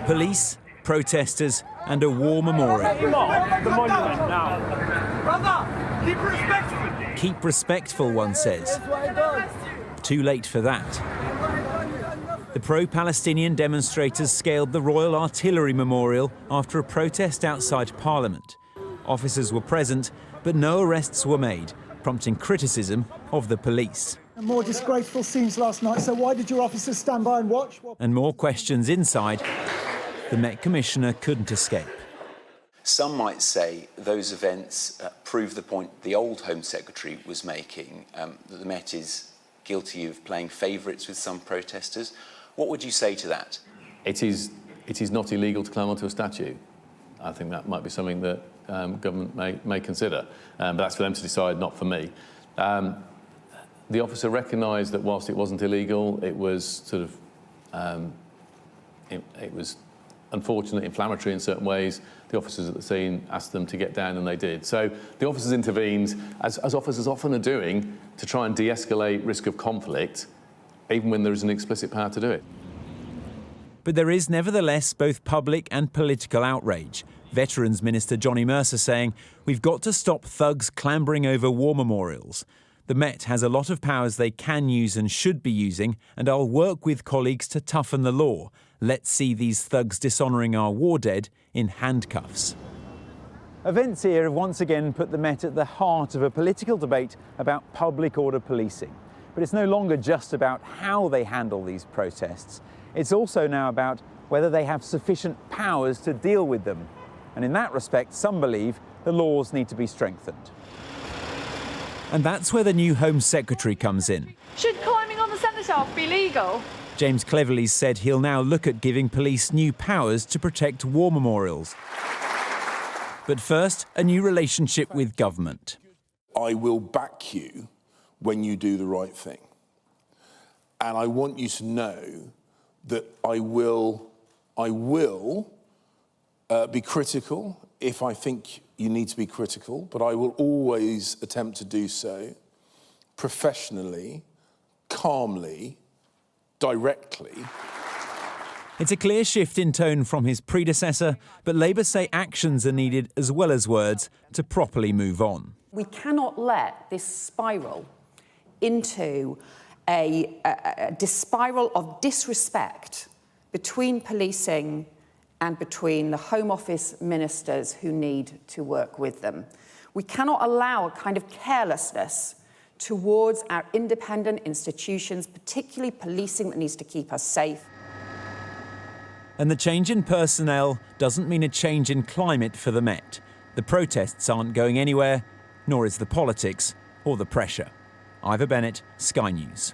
Police, protesters and a war memorial. The monument now. Brother, keep respectful. Keep respectful, one says. Too late for that. The pro-Palestinian demonstrators scaled the Royal Artillery Memorial after a protest outside Parliament. Officers were present, but no arrests were made, prompting criticism of the police. More disgraceful scenes last night, so why did your officers stand by and watch? And more questions inside. The Met Commissioner couldn't escape. Some might say those events prove the point the old Home Secretary was making, that the Met is guilty of playing favourites with some protesters. What would you say to that? It is not illegal to climb onto a statue. I think that might be something that government may consider, but that's for them to decide, not for me. The officer recognised that whilst it wasn't illegal, it was sort of it was unfortunate, inflammatory in certain ways. The officers at the scene asked them to get down, and they did. So the officers intervened, as officers often are doing, to try and de-escalate risk of conflict, even when there is an explicit power to do it. But there is nevertheless both public and political outrage. Veterans Minister Johnny Mercer saying, "We've got to stop thugs clambering over war memorials. The Met has a lot of powers they can use and should be using, and I'll work with colleagues to toughen the law. Let's see these thugs dishonouring our war dead in handcuffs." Events here have once again put the Met at the heart of a political debate about public order policing. But it's no longer just about how they handle these protests. It's also now about whether they have sufficient powers to deal with them. And in that respect, some believe the laws need to be strengthened. And that's where the new Home Secretary comes in. Should climbing on the centre shaft be legal? James Cleverly said he'll now look at giving police new powers to protect war memorials. But first, a new relationship with government. I will back you when you do the right thing. And I want you to know that I will be critical if I think you need to be critical, but I will always attempt to do so professionally, calmly, directly. It's a clear shift in tone from his predecessor, but Labour say actions are needed as well as words to properly move on. We cannot let this spiral into a spiral of disrespect between policing and between the Home Office ministers who need to work with them. We cannot allow a kind of carelessness towards our independent institutions, particularly policing that needs to keep us safe. And the change in personnel doesn't mean a change in climate for the Met. The protests aren't going anywhere, nor is the politics or the pressure. Ivor Bennett, Sky News.